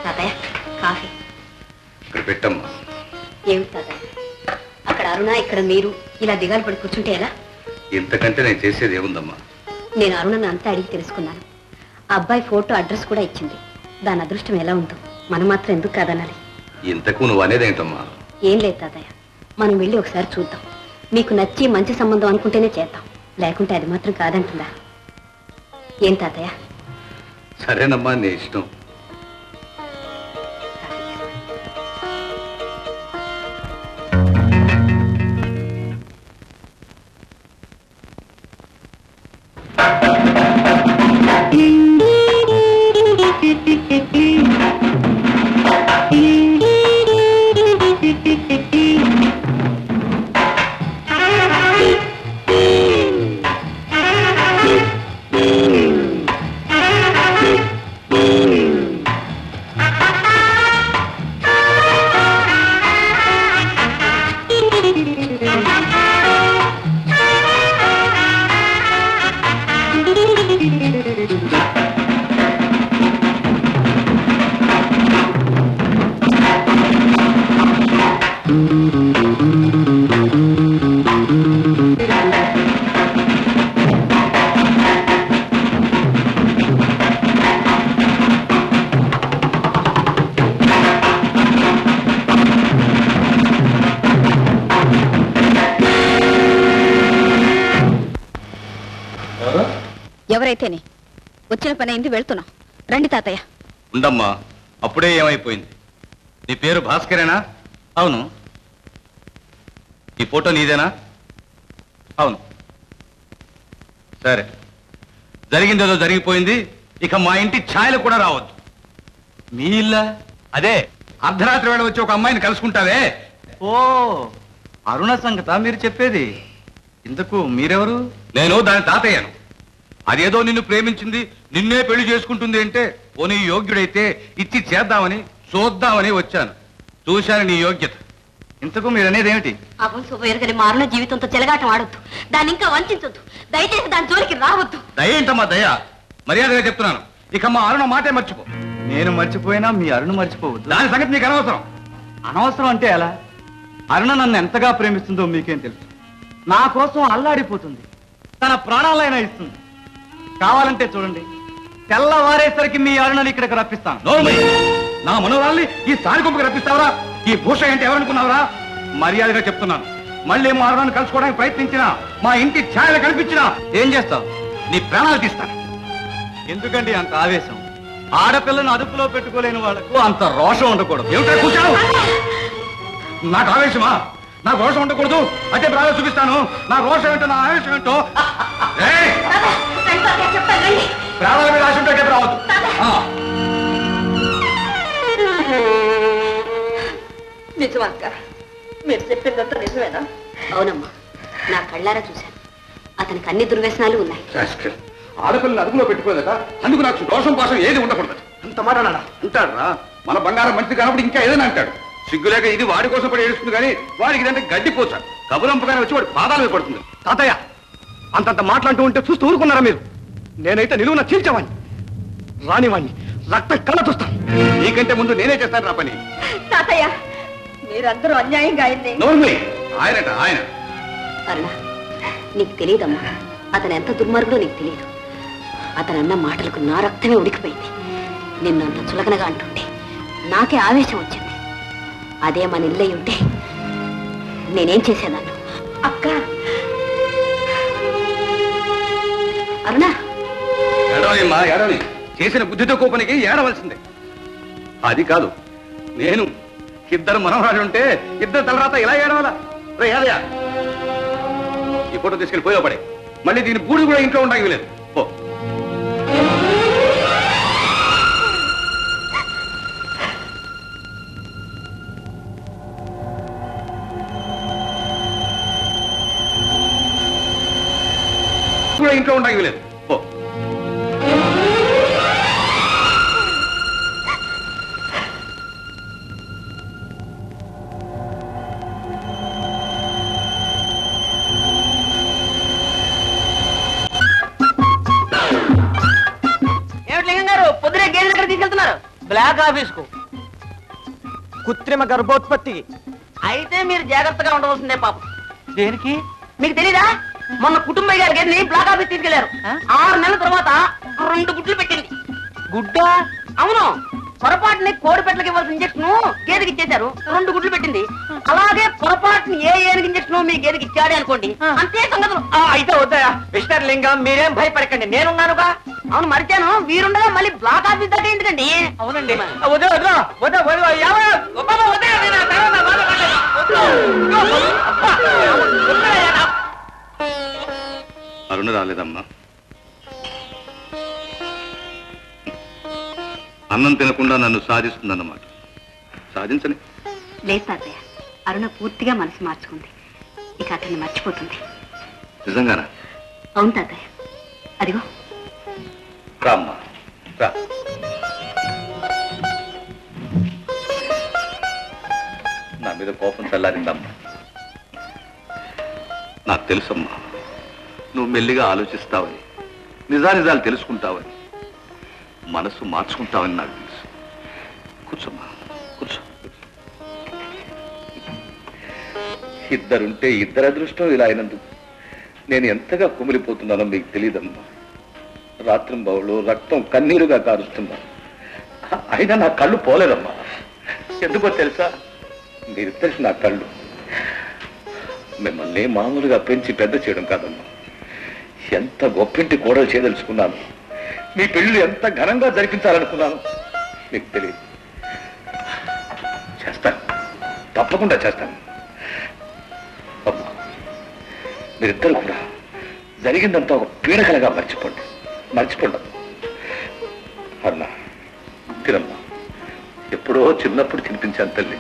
తాతయ్య కాఫీ ఇక్కడ పెట్టమ్మా. ఏమిటి తాతయ్య, అక్కడ అరుణ ఇక్కడ మీరు ఇలా దిగాలు పడి కూర్చుంటే ఎలా? ఇంతకంటే నేను చేసేది ఏముందమ్మా? నేను అరుణను అంతా అడిగి తెలుసుకున్నాను. ఆ అబ్బాయి ఫోటో అడ్రస్ కూడా ఇచ్చింది. దాని అదృష్టం ఎలా ఉందో మనం మాత్రం ఎందుకు కాదనాలి? ఇంతకు నువ్వు అనేదేంటమ్మా? ఏం లేదు తాతయ్య, మనం వెళ్ళి ఒకసారి చూద్దాం. మీకు నచ్చి మంచి సంబంధం అనుకుంటేనే చేద్దాం, లేకుంటే అది మాత్రం కాదంటుందా? ఏం తాతయ్య? సరేనమ్మా, నీ ఇష్టం. ఎవరైతేనే వచ్చిన పని అయింది, వెళ్తున్నాం. రండి తాతయ్య. ఉండమ్మా, అప్పుడే ఏమైపోయింది? నీ పేరు భాస్కరేనా? అవును. ఈ ఫోటో నీదేనా? అవును. సరే, జరిగిందేదో జరిగిపోయింది. ఇక మా ఇంటి ఛాయలు కూడా రావద్దు. మీ ఇల్లా? అదే, అర్ధరాత్రి వేళ వచ్చి ఒక అమ్మాయిని కలుసుకుంటావే. ఓ, అరుణ సంగత మీరు చెప్పేది? ఇంతకు మీరెవరు? నేను దాని తాతయ్యను. అదేదో నిన్ను ప్రేమించింది, నిన్నే పెళ్లి చేసుకుంటుంది అంటే పోనీ యోగ్యుడైతే ఇచ్చి చేద్దామని చూద్దామని వచ్చాను. చూశాను నీ యోగ్యత. ఇంతకు మీరనేది ఏమిటి? అప్పుడు శుభయర్గని మారున జీవితంతో చెలగాటం ఆడొద్దు, దాన్ని ఇంకా వంచొద్దు. దయచేసి దాని జోలికి రావద్దు. దయేంటమ్మా దయ? మర్యాదగా చెప్తున్నాను, ఇక మా అరుణ మాటే మర్చిపో. నేను మర్చిపోయినా మీ అరుణ మర్చిపోవద్దు. దాని సంగతి నీకు అనవసరం. అనవసరం అంటే ఎలా? అరుణ నన్ను ఎంతగా ప్రేమిస్తుందో మీకేం తెలుసు? నా కోసం అల్లాడిపోతుంది, తన ప్రాణాలైనా ఇస్తుంది. కావాలంటే చూడండి, తెల్లవారేసరికి మీ అరుణని ఇక్కడికి రప్పిస్తాను. నోర్మయ్య, నా మనోరాల్ని ఈ సారికొంపకి రప్పిస్తావరా? ఈ భూష అంటే ఎవరనుకున్నావరా? మర్యాదగా చెప్తున్నాను, మళ్ళీ మా అరుణని కలుసుకోవడానికి ప్రయత్నించినా, మా ఇంటి ఛాయలు కనిపించినా ఏం చేస్తావు? నీ ప్రాణాలు తీస్తాను. ఎందుకండి అంత ఆవేశం? ఆడపిల్లను అదుపులో పెట్టుకోలేని వాళ్ళకు అంత రోషం ఉండకూడదు. ఏమిటా కూర్చావు? నాకు ఆవేశమా? నాకు రోషం ఉండకూడదు. అదే ప్రాణాలు చూపిస్తాను. నా రోషం ఏంటో, నా ఆవేశం ఏంటో. ప్రాణాల మీద ఆశ ఉంటే రావద్దు. నిజమక్క, మీరు చెప్పిందంతా నిజమేనా? అవునమ్మా, నా కళ్ళారా చూశాను. అతనికి అన్ని దుర్వ్యసనాలు ఉన్నాయి. ఆడపిల్లని అదుపులో పెట్టుకోలేదట, అందుకు నాకు దోషం పాసం ఏది ఉండకూడదు. అంత మాట అంటాడురా. మన బంగారం మంచిది కానప్పుడు ఇంకా ఏదైనా అంటాడు. సిగ్గులేక ఇది వాడి కోసం పడి ఏడుస్తుంది, కానీ వాడికి ఇదంటే గడ్డిపోతాడు. కబురంపగానే వచ్చి వాడి పాదాల మీద పడుతుంది. తాతయ్య, అంతంత మాట్లాడుతూ ఉంటే చూస్తూ ఊరుకున్నారా మీరు? నేనైతే నిలువున చీల్చేవాణ్ణి, రానివాణ్ణి, రక్తం కళ్ళ చూస్తాను. నీకంటే ముందు నేనే చేస్తాను నా పని. తాతయ్య, మీరందరూ అన్యాయంగా అయింది. నోర్మి, ఆయనట ఆయన. అరుణ, నీకు తెలియదమ్మా, అతను ఎంత దుర్మార్గుడో నీకు తెలియదు. అతను అన్న మాటలకు నా రక్తమే ఉడికిపోయింది. నిన్ను అంత చులకనగా అంటుంటే నాకే ఆవేశం వచ్చింది. అదే మన ఇల్లై ఉంటే నేనేం చేసేదాన్ని? అక్క, అరుణ, ఏడవమ్మా, ఏడవని. చేసిన బుద్ధితో కోపనికి ఏడవలసిందే. అది కాదు, నేను ఇద్దరు మనవరాలు ఉంటే ఇద్దరు తలరాత ఇలా ఏడవాలా? రే ఏదయ్యా, ఈ ఫోటో తీసుకెళ్ళి పోయో పడే. మళ్ళీ దీని బూడి కూడా ఇంట్లో ఉండడానికి లేదు. పో. కూడా ఇంట్లో ఉండడానికి లేదు. పో. ఏమిటి లింగం గారు, పొద్దునే గేదె దగ్గర తీసుకెళ్తున్నారు? బ్లాక్ ఆఫీస్ కు. కృత్రిమ గర్భోత్పత్తి. అయితే మీరు జాగ్రత్తగా ఉండవలసిందే పాపం. దేనికి? మీకు తెలీదా? మొన్న కుటుంబయ్య గారి గేదెని బ్లాక్ ఆఫీస్ తీసుకెళ్లారు. 6 నెలల తర్వాత 2 గుడ్లు పెట్టింది. గుడ్డ? అవును, పొరపాటుని కోడి పెట్టలకి ఇవ్వాల్సిన ఇంజక్షన్ గేదెకి ఇచ్చేశారు, 2 గుడ్లు పెట్టింది. అలాగే పొరపాటుని ఏనుగు ఇంజక్షన్ మీ గేదెకి ఇచ్చాడే అనుకోండి, అంతే సంగతులు. అయితే వద్దయా మిస్టర్ లింగం, మీరేం భయపడకండి, నేనున్నానుగా. అవును మరిచాను, వీరుండగా మళ్ళీ బ్లాక్ ఆఫీస్ దాకా ఎందుకండి? అవునండి. వద్దు వద్దు వద్దు అరుణ రాలేదమ్మా. అన్నం తినకుండా నన్ను సాధిస్తుందన్నమాట. సాధించని. లేదు తాతయ్య, అరుణ పూర్తిగా మనసు మార్చుకుంది. ఇక అతన్ని మర్చిపోతుంది. నిజంగానా? అవును తాతయ్య, అదిగో. రామ్మా రా. నా మీద కోపం చల్లారిందమ్మా. నాకు తెలుసమ్మా, నువ్వు మెల్లిగా ఆలోచిస్తావని, నిజానిజాలు తెలుసుకుంటావని, మనసు మార్చుకుంటావని నాకు తెలుసు. కూర్చోమ్మా, కూర్చో. ఇద్దరుంటే ఇద్దరు అదృష్టం ఇలా అయినందుకు నేను ఎంతగా కుమిలిపోతున్నానో మీకు తెలియదమ్మా. రాత్రింబవళ్ళు రక్తం కన్నీరుగా కారుస్తున్నాను. అయినా నా కళ్ళు పోలేదమ్మా. ఎందుకో తెలుసా? మీరిద్దరికి నా కళ్ళు. మిమ్మల్ని మామూలుగా పెంచి పెద్ద చేయడం కాదమ్మా, ఎంత గొప్పింటి కోడలు చేయదలుచుకున్నాను, మీ పెళ్లి ఎంత ఘనంగా జరిపించాలనుకున్నాను మీకు తెలియదు. చేస్తాను, తప్పకుండా చేస్తాను. అమ్మా, మీరిద్దరు కూడా జరిగిందంతా ఒక పీడకలగా మర్చిపోండి. అన్నా, తినమ్మా. ఎప్పుడో చిన్నప్పుడు తినిపించాను తల్లి.